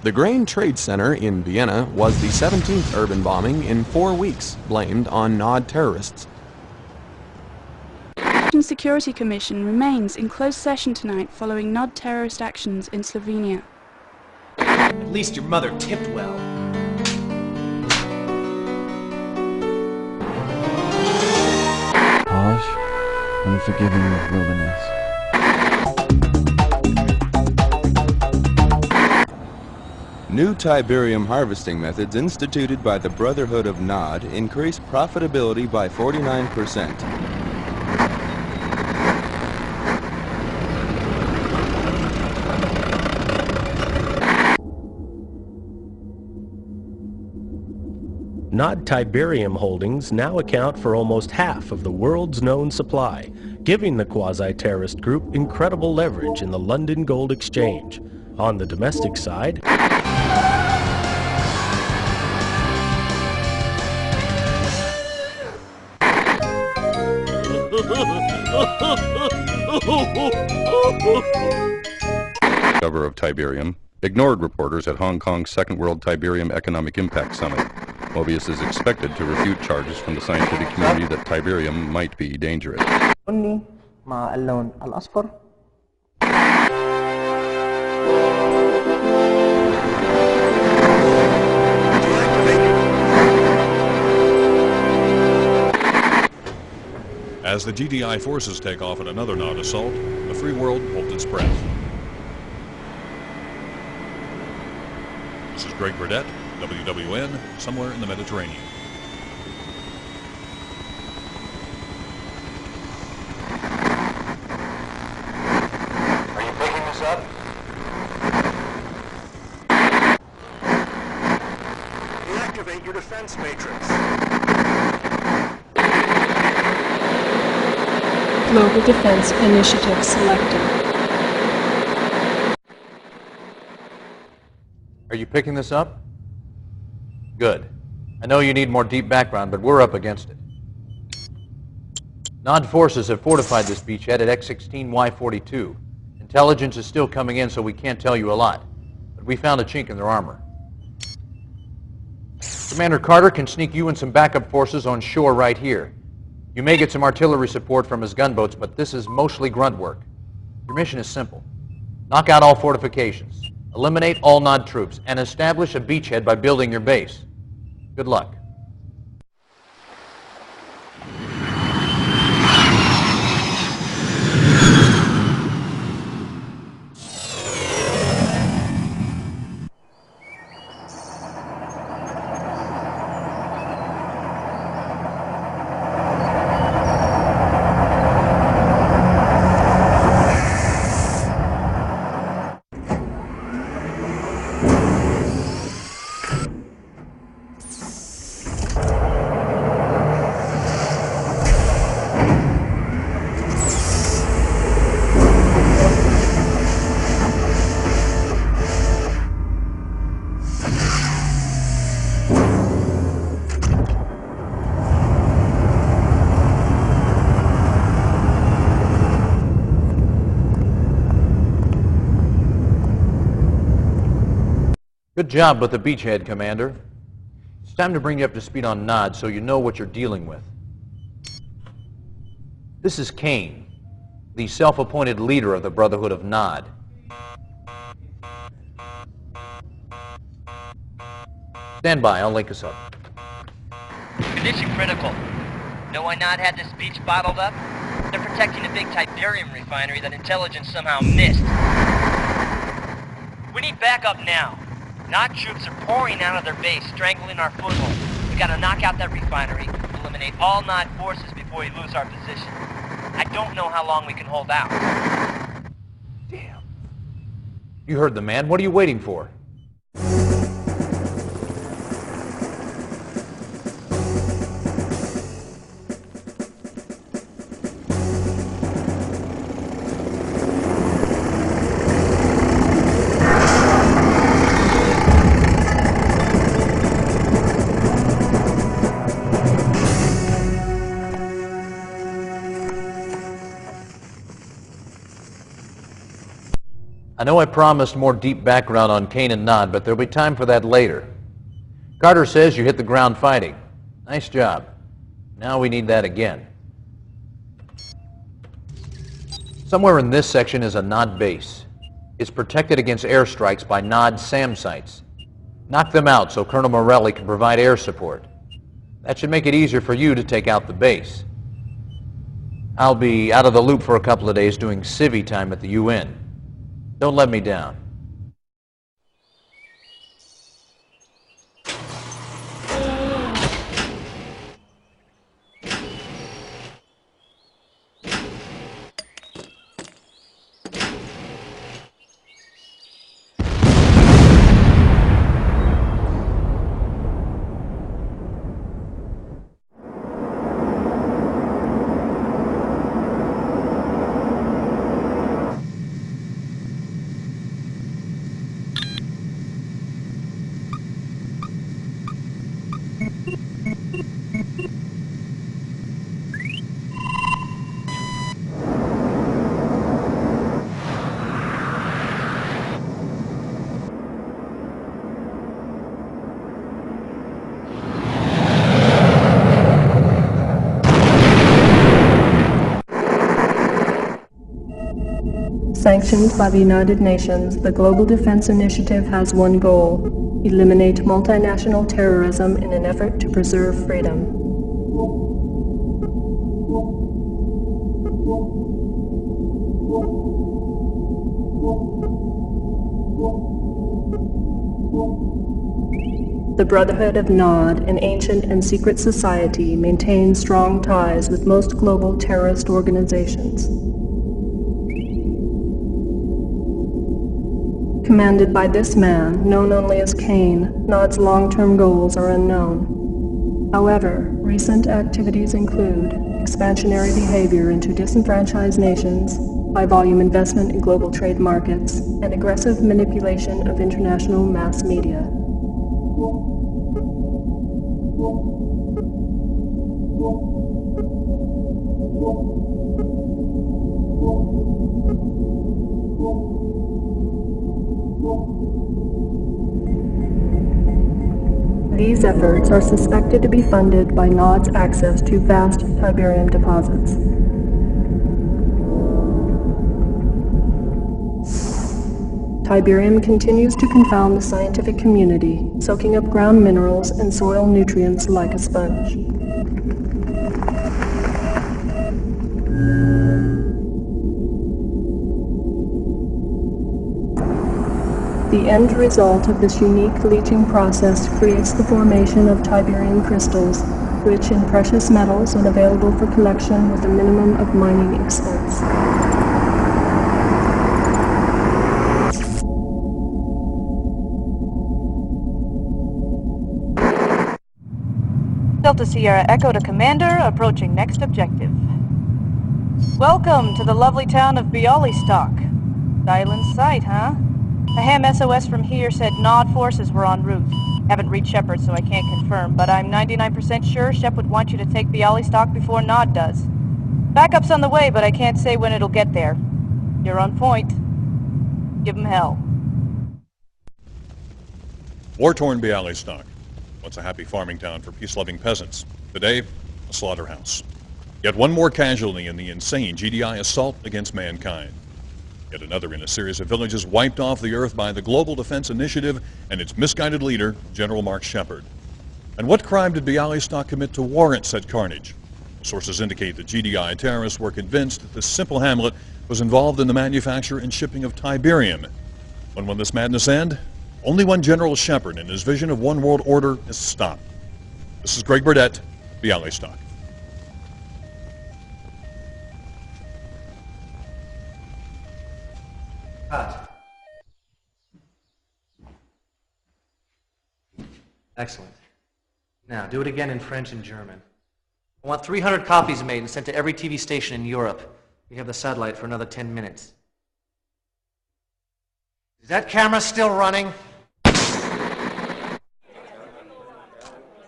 The Grain Trade Center in Vienna was the 17th urban bombing in 4 weeks, blamed on Nod terrorists. The Security Commission remains in closed session tonight following Nod terrorist actions in Slovenia. At least your mother tipped well. Harsh, unforgiving wilderness. New tiberium harvesting methods instituted by the Brotherhood of Nod increase profitability by 49%. Nod tiberium holdings now account for almost half of the world's known supply, giving the quasi-terrorist group incredible leverage in the London Gold Exchange. On the domestic side, Cover of tiberium ignored reporters at Hong Kong's Second World Tiberium Economic Impact Summit. Mobius is expected to refute charges from the scientific community that tiberium might be dangerous. مع اللون الأصفر. As the GDI forces take off at another Nod assault, the free world holds its breath. This is Greg Burdett, WWN, somewhere in the Mediterranean. Are you picking this up? Deactivate your defense matrix. Global Defense Initiative selected. Are you picking this up? Good. I know you need more deep background, but we're up against it. Nod forces have fortified this beachhead at X-16Y42. Intelligence is still coming in, so we can't tell you a lot. But we found a chink in their armor. Commander Carter can sneak you and some backup forces on shore right here. You may get some artillery support from his gunboats, but this is mostly grunt work. Your mission is simple. Knock out all fortifications, eliminate all Nod troops, and establish a beachhead by building your base. Good luck. Good job with the beachhead, Commander. It's time to bring you up to speed on Nod so you know what you're dealing with. This is Kane, the self-appointed leader of the Brotherhood of Nod. Stand by, I'll link us up. Condition critical. Know why Nod had this beach bottled up? They're protecting a big tiberium refinery that intelligence somehow missed. We need backup now. Nod troops are pouring out of their base, strangling our foothold. We gotta knock out that refinery, eliminate all Nod forces before we lose our position. I don't know how long we can hold out. Damn. You heard the man. What are you waiting for? I know I promised more deep background on Kane and Nod, but there'll be time for that later. Carter says you hit the ground fighting. Nice job. Now we need that again. Somewhere in this section is a Nod base. It's protected against airstrikes by Nod SAM sites. Knock them out so Colonel Morelli can provide air support. That should make it easier for you to take out the base. I'll be out of the loop for a couple of days doing civvy time at the UN. Don't let me down. Sanctioned by the United Nations, the Global Defense Initiative has one goal: eliminate multinational terrorism in an effort to preserve freedom. The Brotherhood of Nod, an ancient and secret society, maintains strong ties with most global terrorist organizations. Commanded by this man, known only as Kane, Nod's long-term goals are unknown. However, recent activities include expansionary behavior into disenfranchised nations, high-volume investment in global trade markets, and aggressive manipulation of international mass media. These efforts are suspected to be funded by Nod's access to vast tiberium deposits. Tiberium continues to confound the scientific community, soaking up ground minerals and soil nutrients like a sponge. The end result of this unique leaching process creates the formation of tiberium crystals, rich in precious metals and available for collection with a minimum of mining expense. Delta Sierra Echo to Commander, approaching next objective. Welcome to the lovely town of Bialystok. Dial in sight, huh? A ham SOS from here said Nod forces were en route. Haven't reached Shepard, so I can't confirm, but I'm 99% sure Shep would want you to take Bialystok before Nod does. Backup's on the way, but I can't say when it'll get there. You're on point. Give 'em hell. War-torn Bialystok. Once a happy farming town for peace-loving peasants. Today, a slaughterhouse. Yet one more casualty in the insane GDI assault against mankind. Yet another in a series of villages wiped off the earth by the Global Defense Initiative and its misguided leader, General Mark Shepard. And what crime did Bialystok commit to warrant such carnage? Sources indicate that GDI terrorists were convinced that this simple hamlet was involved in the manufacture and shipping of tiberium. When will this madness end? Only when General Shepard and his vision of one world order is stopped. This is Greg Burdett, Bialystok. Excellent. Now, do it again in French and German. I want 300 copies made and sent to every TV station in Europe. We have the satellite for another 10 minutes. Is that camera still running?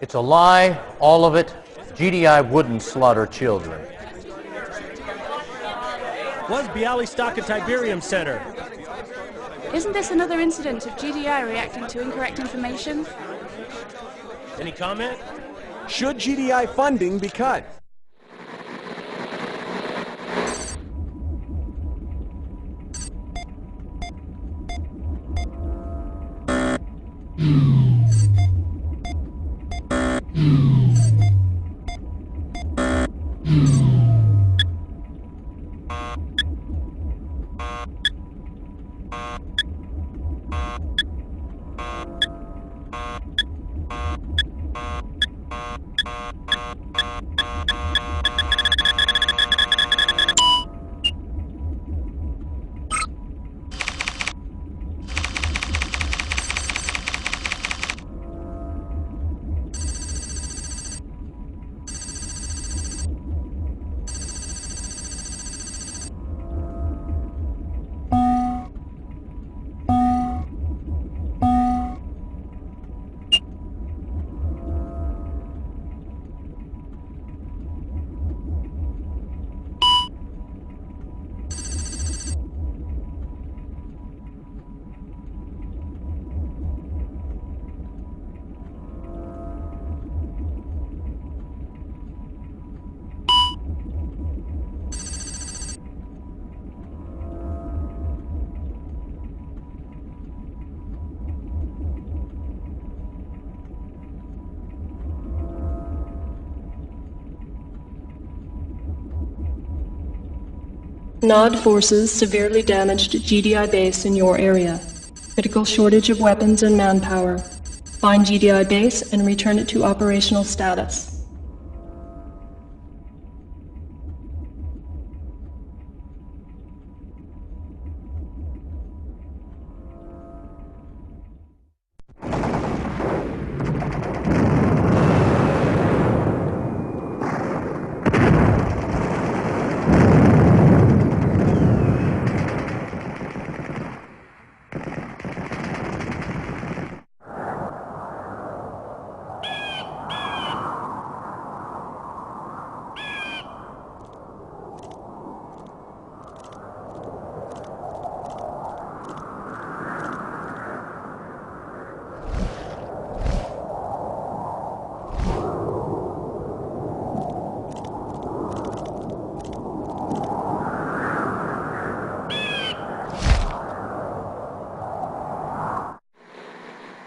It's a lie, all of it. GDI wouldn't slaughter children. Was Bialystok a Tiberium center? Isn't this another incident of GDI reacting to incorrect information? Any comment? Should GDI funding be cut? Nod forces severely damaged GDI base in your area. Critical shortage of weapons and manpower. Find GDI base and return it to operational status.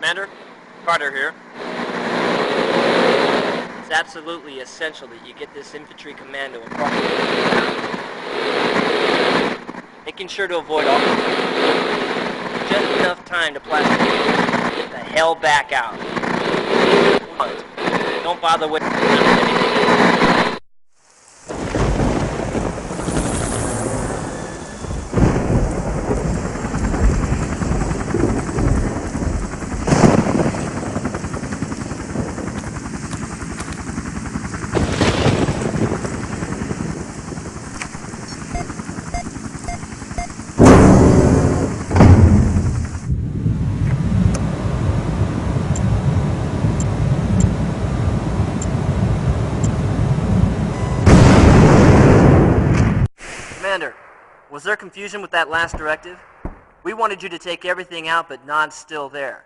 Commander, Carter here. It's absolutely essential that you get this infantry commando across the making sure to avoid all just enough time to plastic get the hell back out. Don't bother with Was there confusion with that last directive? We wanted you to take everything out, but Nod's still there.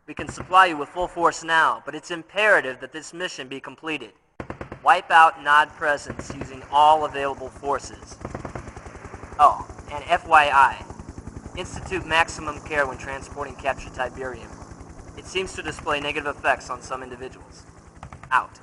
We can supply you with full force now, but it's imperative that this mission be completed. Wipe out Nod presence using all available forces. Oh, and FYI, institute maximum care when transporting captured tiberium. It seems to display negative effects on some individuals. Out.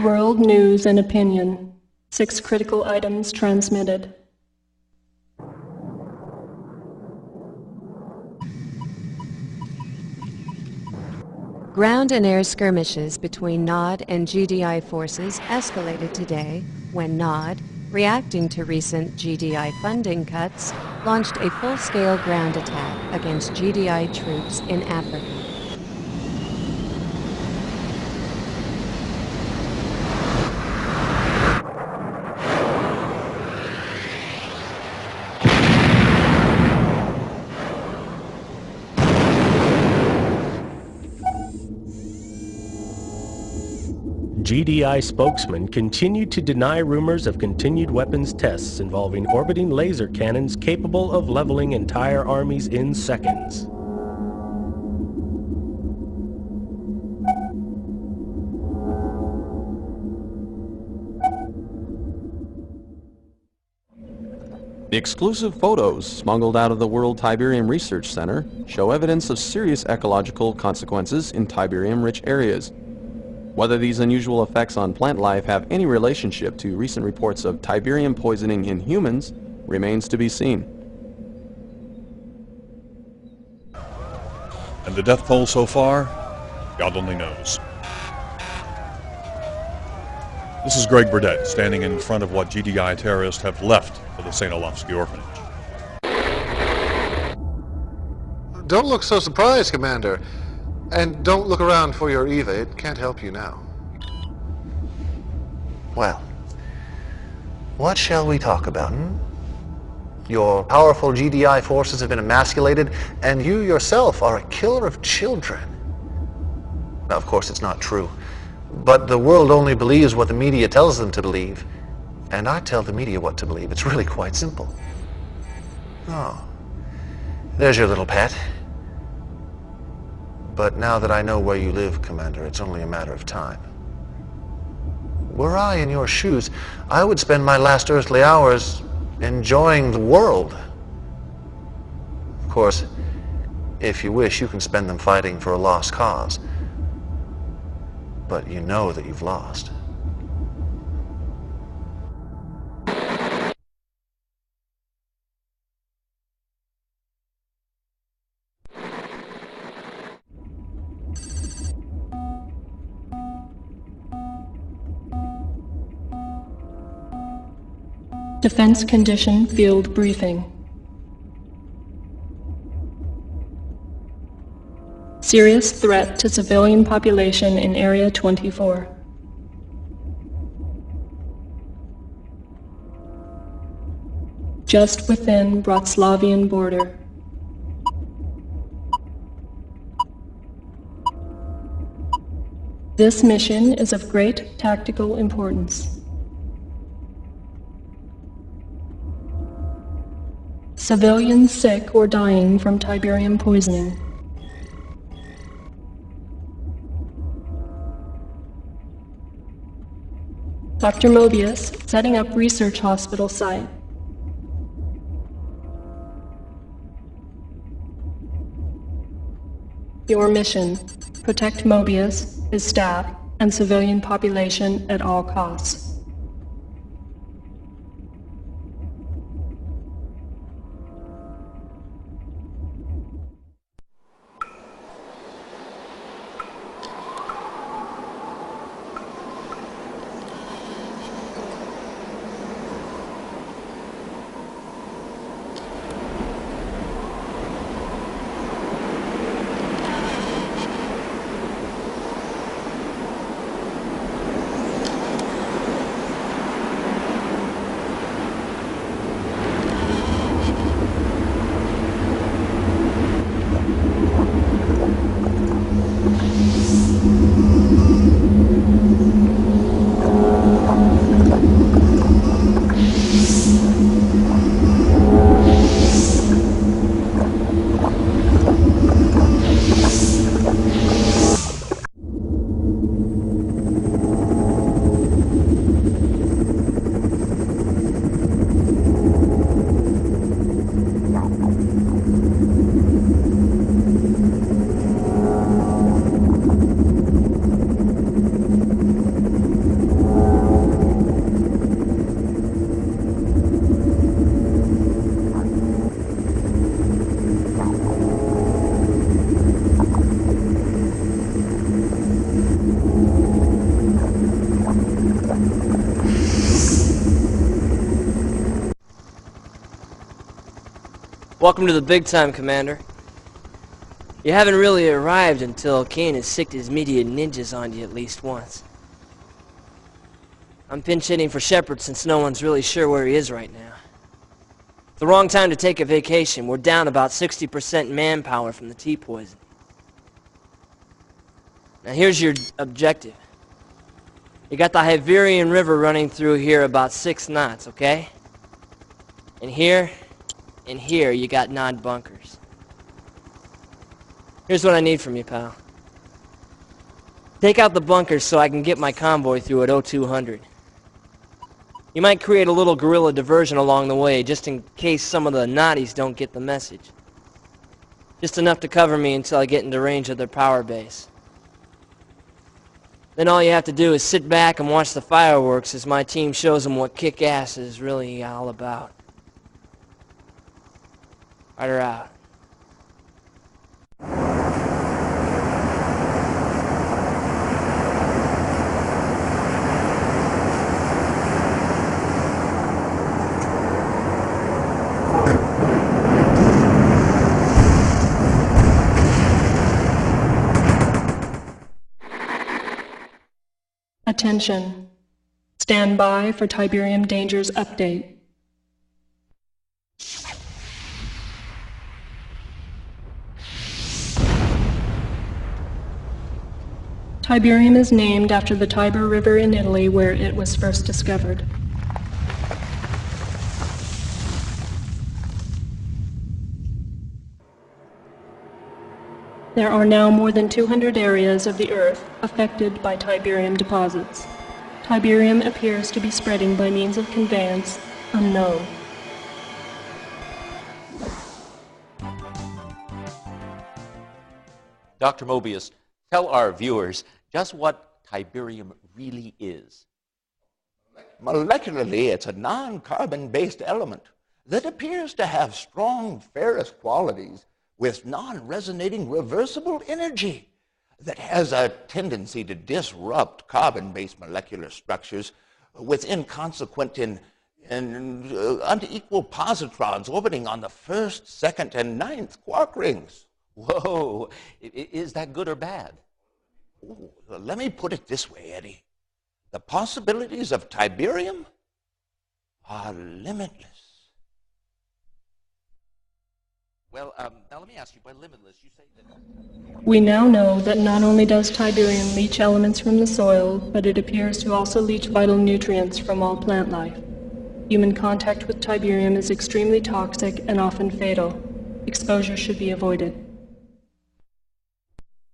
World news and opinion. 6 critical items transmitted. Ground and air skirmishes between NOD and GDI forces escalated today when NOD, reacting to recent GDI funding cuts, launched a full-scale ground attack against GDI troops in Africa. GDI spokesman continued to deny rumors of continued weapons tests involving orbiting laser cannons capable of leveling entire armies in seconds. The exclusive photos smuggled out of the World Tiberium Research Center show evidence of serious ecological consequences in tiberium-rich areas. Whether these unusual effects on plant life have any relationship to recent reports of tiberium poisoning in humans remains to be seen. And the death toll so far? God only knows. This is Greg Burdett, standing in front of what GDI terrorists have left of the St. Olafsky orphanage. Don't look so surprised, Commander. And don't look around for your Eva. It can't help you now. Well, what shall we talk about, Your powerful GDI forces have been emasculated, and you yourself are a killer of children. Now, of course, it's not true. But the world only believes what the media tells them to believe. And I tell the media what to believe. It's really quite simple. Oh, there's your little pet. But now that I know where you live, Commander, it's only a matter of time. Were I in your shoes, I would spend my last earthly hours enjoying the world. Of course, if you wish, you can spend them fighting for a lost cause. But you know that you've lost. Defense Condition Field Briefing. Serious threat to civilian population in Area 24. Just within Bratislavian border. This mission is of great tactical importance. Civilians sick or dying from tiberium poisoning. Dr. Mobius, setting up research hospital site. Your mission: protect Mobius, his staff, and civilian population at all costs. Welcome to the big time, Commander. You haven't really arrived until Kane has sicked his media ninjas on you at least once. I'm pinch hitting for Shepard since no one's really sure where he is right now. It's the wrong time to take a vacation. We're down about 60% manpower from the T-poison. Now here's your objective. You got the Tiberium River running through here about 6 knots, okay? And here you got Nod bunkers. Here's what I need from you, pal. Take out the bunkers so I can get my convoy through at 0200. You might create a little guerrilla diversion along the way, just in case some of the Noddies don't get the message. Just enough to cover me until I get into range of their power base. Then all you have to do is sit back and watch the fireworks as my team shows them what kick-ass is really all about. Rider out. Attention. Stand by for Tiberium Dangers update. Tiberium is named after the Tiber River in Italy where it was first discovered. There are now more than 200 areas of the Earth affected by Tiberium deposits. Tiberium appears to be spreading by means of conveyance unknown. Dr. Mobius, tell our viewers just what tiberium really is. Molecularly, it's a non-carbon-based element that appears to have strong ferrous qualities with non-resonating reversible energy that has a tendency to disrupt carbon-based molecular structures with inconsequent and unequal positrons orbiting on the first, second, and ninth quark rings. Whoa, is that good or bad? Ooh, let me put it this way, Eddie. The possibilities of tiberium are limitless. Well, now let me ask you, by limitless, you say that... We now know that not only does Tiberium leach elements from the soil, but it appears to also leach vital nutrients from all plant life. Human contact with Tiberium is extremely toxic and often fatal. Exposure should be avoided.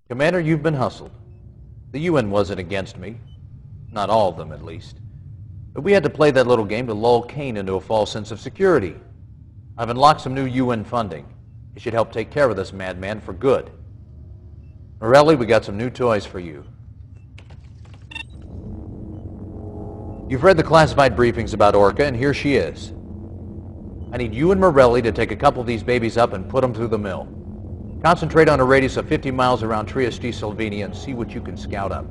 Commander, you've been hustled. The UN wasn't against me. Not all of them, at least. But we had to play that little game to lull Kane into a false sense of security. I've unlocked some new UN funding. It should help take care of this madman for good. Morelli, we got some new toys for you. You've read the classified briefings about Orca, and here she is. I need you and Morelli to take a couple of these babies up and put them through the mill. Concentrate on a radius of 50 miles around Trieste, Slovenia, and see what you can scout up.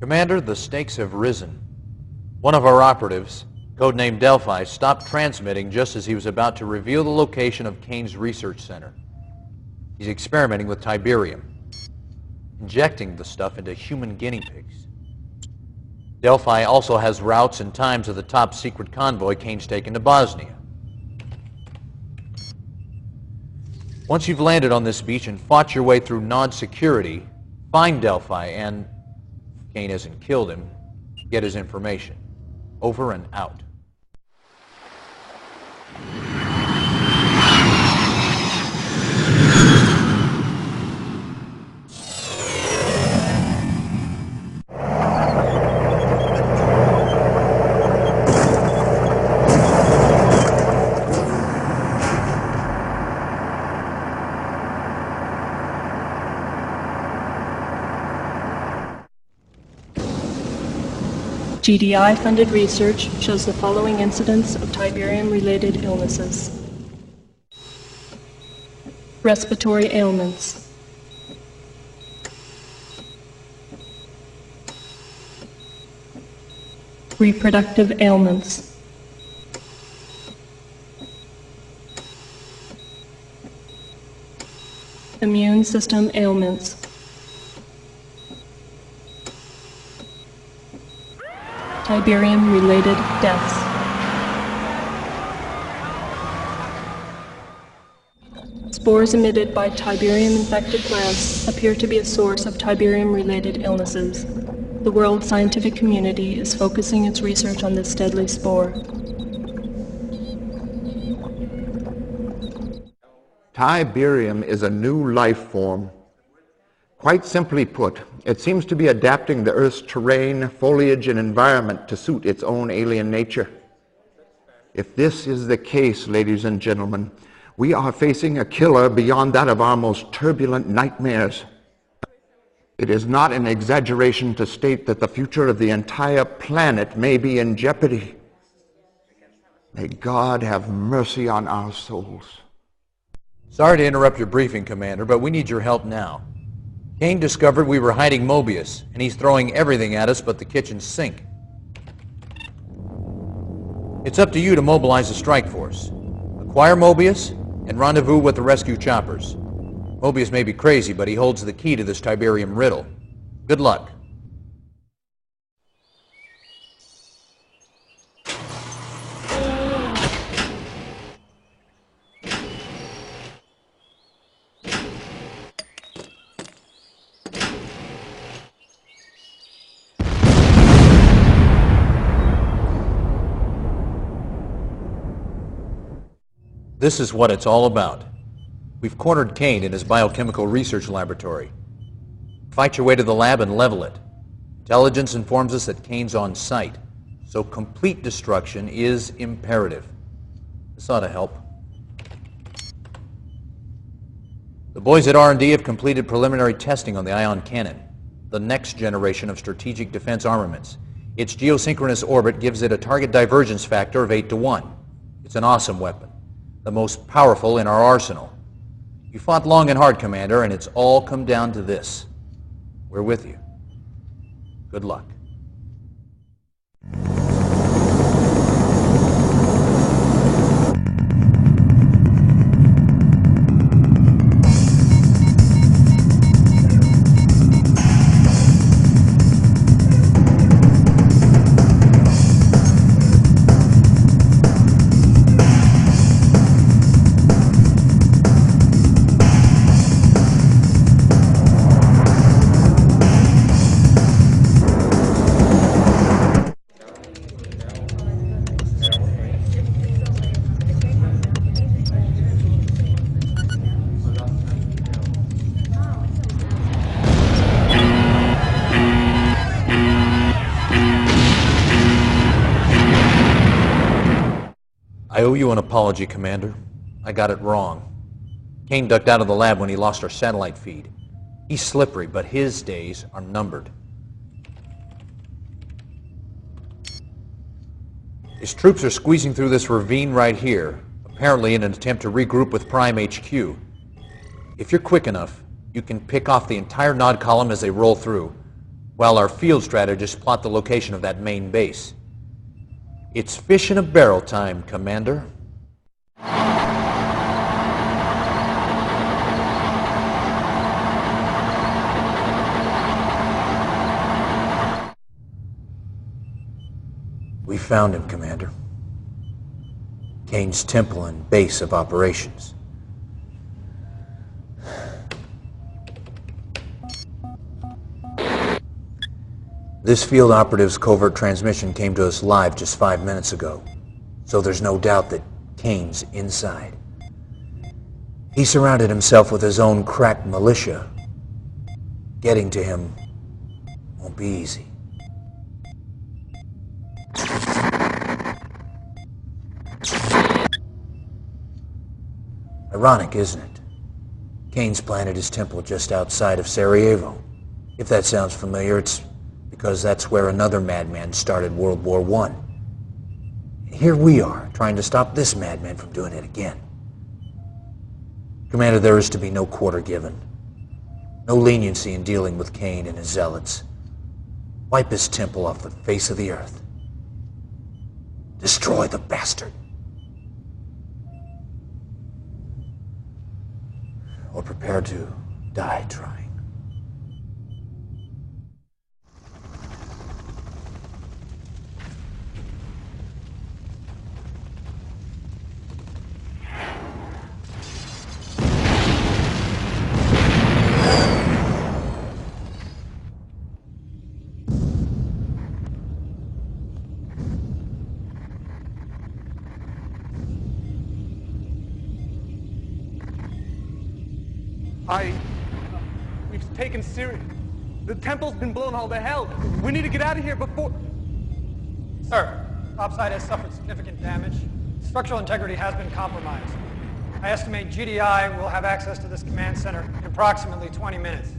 Commander, the stakes have risen. One of our operatives, codenamed Delphi, stopped transmitting just as he was about to reveal the location of Kane's research center. He's experimenting with tiberium, injecting the stuff into human guinea pigs. Delphi also has routes and times of the top secret convoy Kane's taken to Bosnia. Once you've landed on this beach and fought your way through Nod security, find Delphi and, if Kane hasn't killed him, get his information. Over and out. GDI-funded research shows the following incidents of tiberium-related illnesses. Respiratory ailments. Reproductive ailments. Immune system ailments. Tiberium-related deaths. Spores emitted by tiberium-infected plants appear to be a source of tiberium-related illnesses. The world scientific community is focusing its research on this deadly spore. Tiberium is a new life form. Quite simply put, it seems to be adapting the Earth's terrain, foliage, and environment to suit its own alien nature. If this is the case, ladies and gentlemen, we are facing a killer beyond that of our most turbulent nightmares. It is not an exaggeration to state that the future of the entire planet may be in jeopardy. May God have mercy on our souls. Sorry to interrupt your briefing, Commander, but we need your help now. Kane discovered we were hiding Mobius, and he's throwing everything at us but the kitchen sink. It's up to you to mobilize the strike force. Acquire Mobius and rendezvous with the rescue choppers. Mobius may be crazy, but he holds the key to this tiberium riddle. Good luck. This is what it's all about. We've cornered Kane in his biochemical research laboratory. Fight your way to the lab and level it. Intelligence informs us that Kane's on site, so complete destruction is imperative. This ought to help. The boys at R&D have completed preliminary testing on the ion cannon, the next generation of strategic defense armaments. Its geosynchronous orbit gives it a target divergence factor of 8-to-1. It's an awesome weapon, the most powerful in our arsenal. You fought long and hard, Commander, and it's all come down to this. We're with you. Good luck. I owe you an apology, Commander. I got it wrong. Kane ducked out of the lab when he lost our satellite feed. He's slippery, but his days are numbered. His troops are squeezing through this ravine right here, apparently in an attempt to regroup with Prime HQ. If you're quick enough, you can pick off the entire Nod column as they roll through, while our field strategists plot the location of that main base. It's fish in a barrel time, Commander. We found him, Commander. Kane's temple and base of operations. This field operative's covert transmission came to us live just 5 minutes ago, so there's no doubt that Kane's inside. He surrounded himself with his own crack militia. Getting to him won't be easy. Ironic, isn't it? Kane's planted his temple just outside of Sarajevo. If that sounds familiar, it's because that's where another madman started World War I. Here we are, trying to stop this madman from doing it again. Commander, there is to be no quarter given. No leniency in dealing with Cain and his zealots. Wipe his temple off the face of the earth. Destroy the bastard. Or prepare to die trying. We've taken serious. The temple's been blown all to hell. We need to get out of here before... Sir, topside has suffered significant damage. Structural integrity has been compromised. I estimate GDI will have access to this command center in approximately 20 minutes.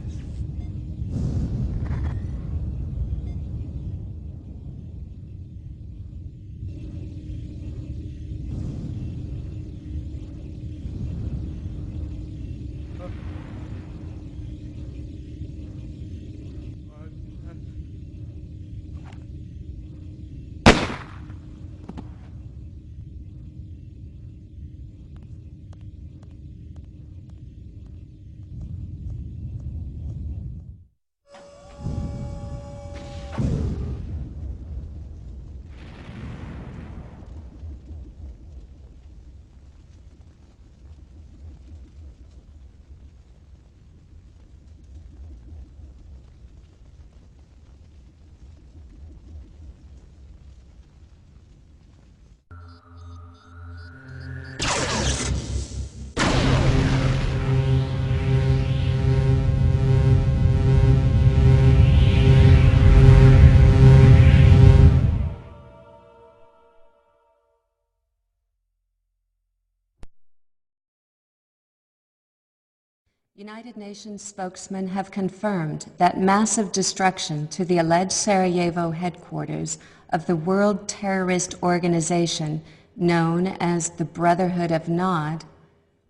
United Nations spokesmen have confirmed that massive destruction to the alleged Sarajevo headquarters of the world terrorist organization known as the Brotherhood of Nod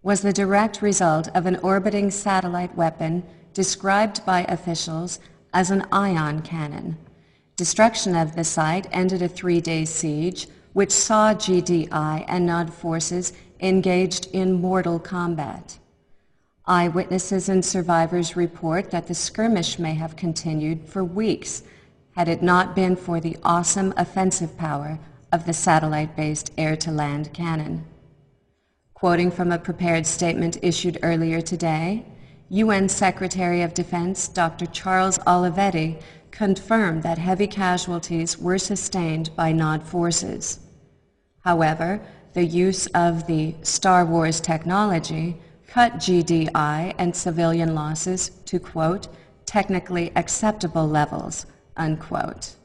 was the direct result of an orbiting satellite weapon described by officials as an ion cannon. Destruction of the site ended a 3-day siege, which saw GDI and Nod forces engaged in mortal combat. Eyewitnesses and survivors report that the skirmish may have continued for weeks had it not been for the awesome offensive power of the satellite-based air-to-land cannon. Quoting from a prepared statement issued earlier today, UN Secretary of Defense Dr. Charles Olivetti confirmed that heavy casualties were sustained by Nod forces. However, the use of the Star Wars technology cut GDI and civilian losses to, quote, technically acceptable levels, unquote.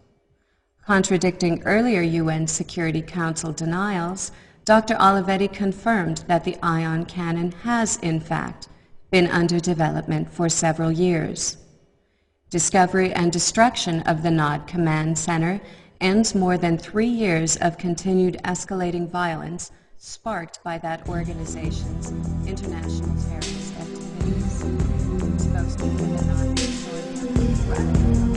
Contradicting earlier UN Security Council denials, Dr. Olivetti confirmed that the ion cannon has, in fact, been under development for several years. Discovery and destruction of the Nod Command Center ends more than 3 years of continued escalating violence sparked by that organization's international terrorist activities. Spokesman for the Nod Consortium,